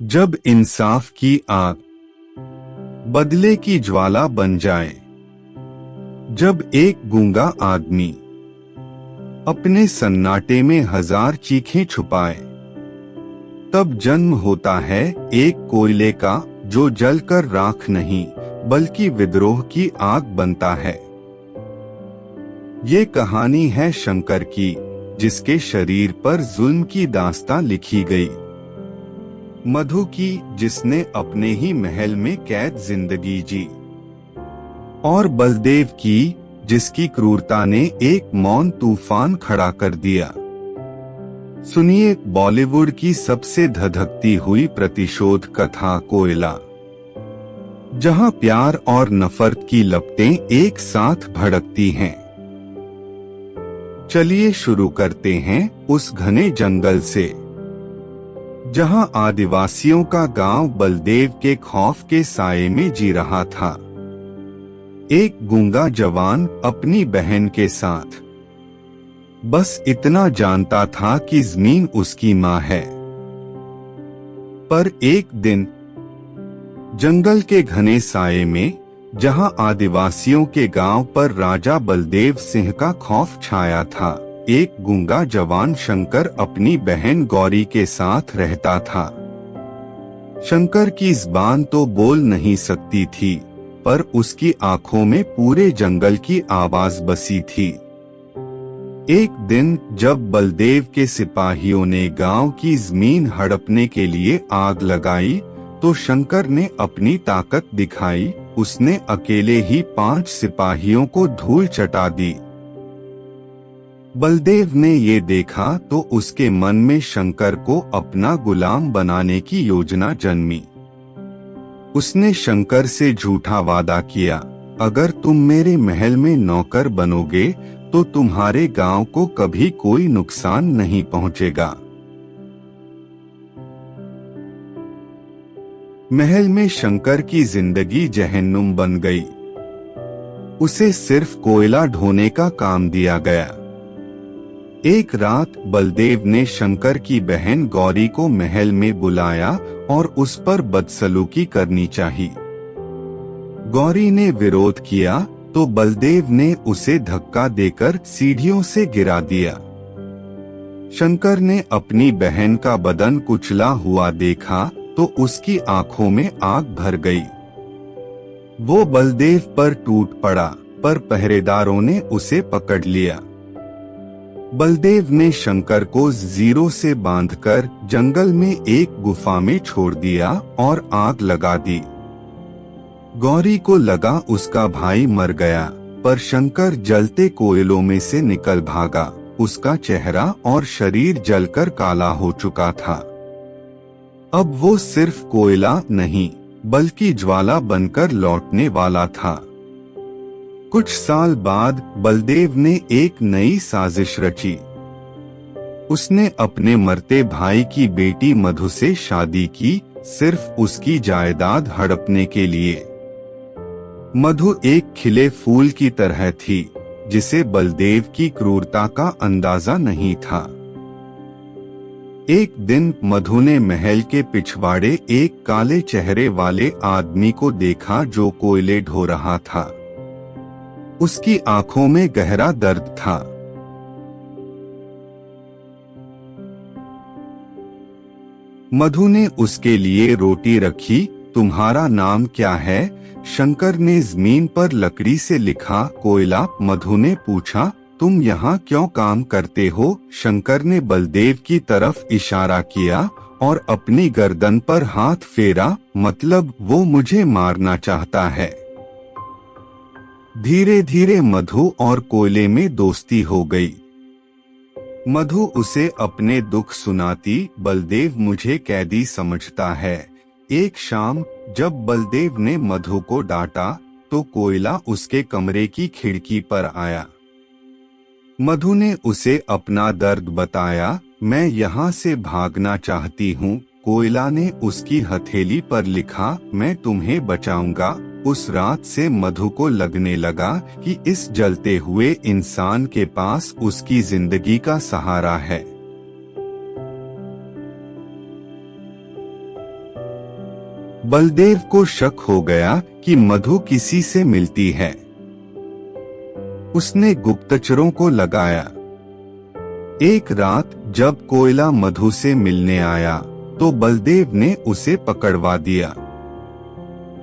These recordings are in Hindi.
जब इंसाफ की आग बदले की ज्वाला बन जाए, जब एक गूंगा आदमी अपने सन्नाटे में हजार चीखें छुपाए, तब जन्म होता है एक कोयले का जो जलकर राख नहीं बल्कि विद्रोह की आग बनता है। ये कहानी है शंकर की, जिसके शरीर पर जुल्म की दास्तां लिखी गई, मधु की, जिसने अपने ही महल में कैद जिंदगी जी, और बलदेव की, जिसकी क्रूरता ने एक मौन तूफान खड़ा कर दिया। सुनिए बॉलीवुड की सबसे धधकती हुई प्रतिशोध कथा कोयला, जहां प्यार और नफरत की लपटें एक साथ भड़कती हैं। चलिए शुरू करते हैं उस घने जंगल से, जहां आदिवासियों का गांव बलदेव के खौफ के साये में जी रहा था। एक गूंगा जवान अपनी बहन के साथ बस इतना जानता था कि जमीन उसकी मां है। पर एक दिन जंगल के घने साये में, जहां आदिवासियों के गांव पर राजा बलदेव सिंह का खौफ छाया था, एक गूंगा जवान शंकर अपनी बहन गौरी के साथ रहता था। शंकर की जुबान तो बोल नहीं सकती थी, पर उसकी आंखों में पूरे जंगल की आवाज बसी थी। एक दिन जब बलदेव के सिपाहियों ने गांव की जमीन हड़पने के लिए आग लगाई, तो शंकर ने अपनी ताकत दिखाई। उसने अकेले ही 5 सिपाहियों को धूल चटा दी। बलदेव ने ये देखा तो उसके मन में शंकर को अपना गुलाम बनाने की योजना जन्मी। उसने शंकर से झूठा वादा किया, अगर तुम मेरे महल में नौकर बनोगे तो तुम्हारे गांव को कभी कोई नुकसान नहीं पहुंचेगा। महल में शंकर की जिंदगी जहन्नुम बन गई। उसे सिर्फ कोयला ढोने का काम दिया गया। एक रात बलदेव ने शंकर की बहन गौरी को महल में बुलाया और उस पर बदसलूकी करनी चाहिए। गौरी ने विरोध किया तो बलदेव ने उसे धक्का देकर सीढ़ियों से गिरा दिया। शंकर ने अपनी बहन का बदन कुचला हुआ देखा तो उसकी आंखों में आग भर गई। वो बलदेव पर टूट पड़ा, पर पहरेदारों ने उसे पकड़ लिया। बलदेव ने शंकर को जीरो से बांधकर जंगल में एक गुफा में छोड़ दिया और आग लगा दी। गौरी को लगा उसका भाई मर गया, पर शंकर जलते कोयलों में से निकल भागा। उसका चेहरा और शरीर जलकर काला हो चुका था। अब वो सिर्फ कोयला नहीं बल्कि ज्वाला बनकर लौटने वाला था। कुछ साल बाद बलदेव ने एक नई साजिश रची। उसने अपने मरते भाई की बेटी मधु से शादी की, सिर्फ उसकी जायदाद हड़पने के लिए। मधु एक खिले फूल की तरह थी, जिसे बलदेव की क्रूरता का अंदाजा नहीं था। एक दिन मधु ने महल के पिछवाड़े एक काले चेहरे वाले आदमी को देखा जो कोयले ढो रहा था। उसकी आंखों में गहरा दर्द था। मधु ने उसके लिए रोटी रखी। तुम्हारा नाम क्या है? शंकर ने जमीन पर लकड़ी से लिखा, कोयला। मधु ने पूछा, तुम यहाँ क्यों काम करते हो? शंकर ने बलदेव की तरफ इशारा किया और अपनी गर्दन पर हाथ फेरा, मतलब वो मुझे मारना चाहता है। धीरे धीरे मधु और कोयले में दोस्ती हो गई। मधु उसे अपने दुख सुनाती, बलदेव मुझे कैदी समझता है। एक शाम जब बलदेव ने मधु को डांटा तो कोयला उसके कमरे की खिड़की पर आया। मधु ने उसे अपना दर्द बताया, मैं यहाँ से भागना चाहती हूँ। कोयला ने उसकी हथेली पर लिखा, मैं तुम्हें बचाऊंगा। उस रात से मधु को लगने लगा कि इस जलते हुए इंसान के पास उसकी जिंदगी का सहारा है। बलदेव को शक हो गया कि मधु किसी से मिलती है। उसने गुप्तचरों को लगाया। एक रात जब कोयला मधु से मिलने आया तो बलदेव ने उसे पकड़वा दिया।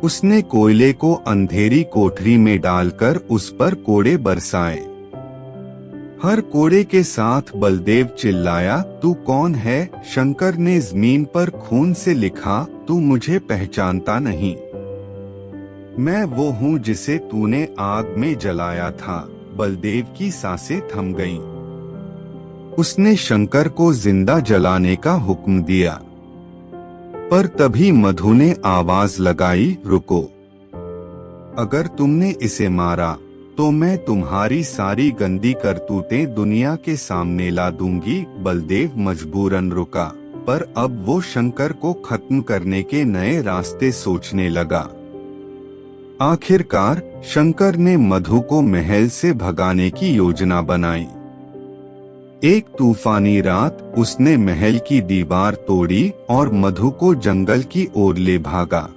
उसने कोयले को अंधेरी कोठरी में डालकर उस पर कोड़े बरसाए। हर कोड़े के साथ बलदेव चिल्लाया, तू कौन है? शंकर ने जमीन पर खून से लिखा, तू मुझे पहचानता नहीं। मैं वो हूँ जिसे तूने आग में जलाया था। बलदेव की सांसें थम गईं। उसने शंकर को जिंदा जलाने का हुक्म दिया, पर तभी मधु ने आवाज लगाई, रुको। अगर तुमने इसे मारा तो मैं तुम्हारी सारी गंदी करतूतें दुनिया के सामने ला दूंगी। बलदेव मजबूरन रुका, पर अब वो शंकर को खत्म करने के नए रास्ते सोचने लगा। आखिरकार शंकर ने मधु को महल से भगाने की योजना बनाई। एक तूफानी रात उसने महल की दीवार तोड़ी और मधु को जंगल की ओर ले भागा।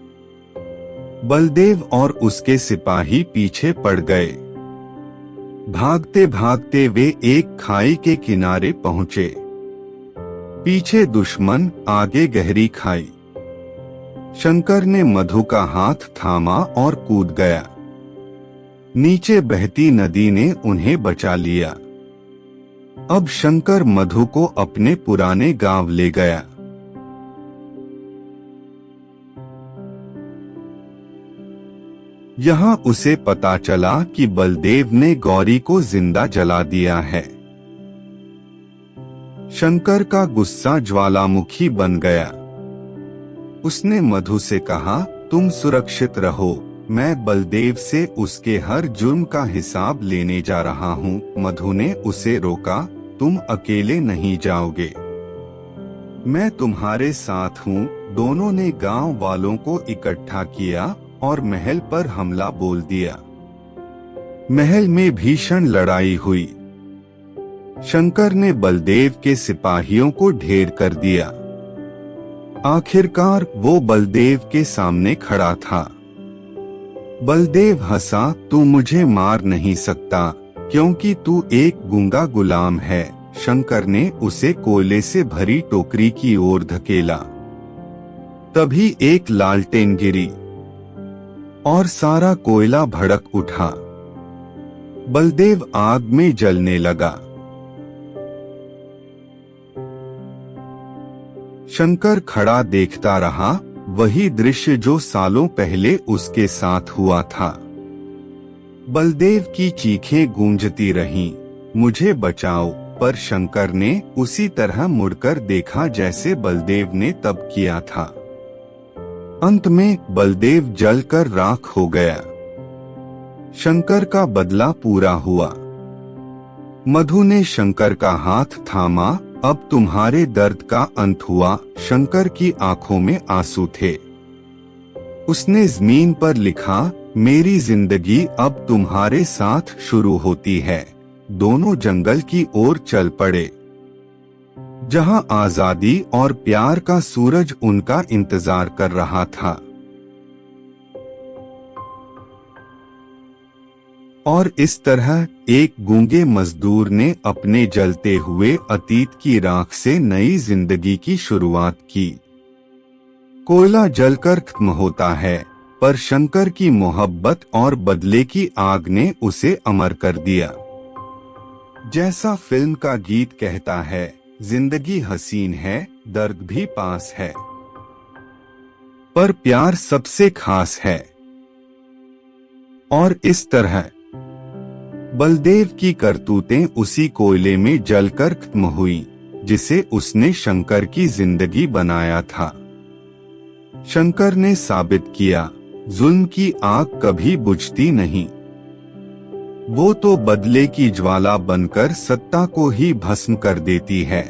बलदेव और उसके सिपाही पीछे पड़ गए। भागते भागते वे एक खाई के किनारे पहुंचे। पीछे दुश्मन, आगे गहरी खाई। शंकर ने मधु का हाथ थामा और कूद गया। नीचे बहती नदी ने उन्हें बचा लिया। अब शंकर मधु को अपने पुराने गांव ले गया। यहाँ उसे पता चला कि बलदेव ने गौरी को जिंदा जला दिया है। शंकर का गुस्सा ज्वालामुखी बन गया। उसने मधु से कहा, तुम सुरक्षित रहो, मैं बलदेव से उसके हर जुर्म का हिसाब लेने जा रहा हूँ। मधु ने उसे रोका, तुम अकेले नहीं जाओगे, मैं तुम्हारे साथ हूँ। दोनों ने गांव वालों को इकट्ठा किया और महल पर हमला बोल दिया। महल में भीषण लड़ाई हुई। शंकर ने बलदेव के सिपाहियों को ढेर कर दिया। आखिरकार वो बलदेव के सामने खड़ा था। बलदेव हंसा, तू मुझे मार नहीं सकता क्योंकि तू एक गूंगा गुलाम है। शंकर ने उसे कोयले से भरी टोकरी की ओर धकेला। तभी एक लालटेन गिरी और सारा कोयला भड़क उठा। बलदेव आग में जलने लगा। शंकर खड़ा देखता रहा, वही दृश्य जो सालों पहले उसके साथ हुआ था। बलदेव की चीखें गूंजती रहीं, मुझे बचाओ, पर शंकर ने उसी तरह मुड़कर देखा जैसे बलदेव ने तब किया था। अंत में बलदेव जलकर राख हो गया। शंकर का बदला पूरा हुआ। मधु ने शंकर का हाथ थामा, अब तुम्हारे दर्द का अंत हुआ। शंकर की आंखों में आंसू थे। उसने जमीन पर लिखा, मेरी जिंदगी अब तुम्हारे साथ शुरू होती है। दोनों जंगल की ओर चल पड़े, जहां आजादी और प्यार का सूरज उनका इंतजार कर रहा था। और इस तरह एक गूंगे मजदूर ने अपने जलते हुए अतीत की राख से नई जिंदगी की शुरुआत की। कोयला जलकर खत्म होता है, पर शंकर की मोहब्बत और बदले की आग ने उसे अमर कर दिया। जैसा फिल्म का गीत कहता है, जिंदगी हसीन है, दर्द भी पास है, पर प्यार सबसे खास है। और इस तरह बलदेव की करतूतें उसी कोयले में जलकर खत्म हुई जिसे उसने शंकर की जिंदगी बनाया था। शंकर ने साबित किया, जुल्म की आग कभी बुझती नहीं। वो तो बदले की ज्वाला बनकर सत्ता को ही भस्म कर देती है।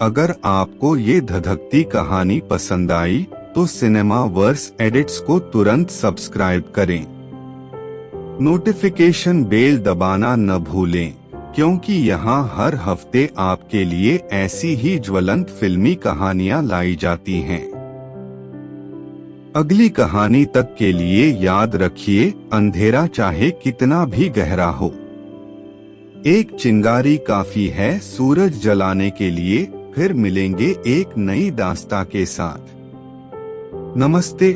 अगर आपको ये धधकती कहानी पसंद आई तो सिनेमा वर्स एडिट्स को तुरंत सब्सक्राइब करें। नोटिफिकेशन बेल दबाना न भूलें, क्योंकि यहाँ हर हफ्ते आपके लिए ऐसी ही ज्वलंत फिल्मी कहानियाँ लाई जाती हैं। अगली कहानी तक के लिए याद रखिए, अंधेरा चाहे कितना भी गहरा हो, एक चिंगारी काफी है सूरज जलाने के लिए। फिर मिलेंगे एक नई दास्तां के साथ। नमस्ते।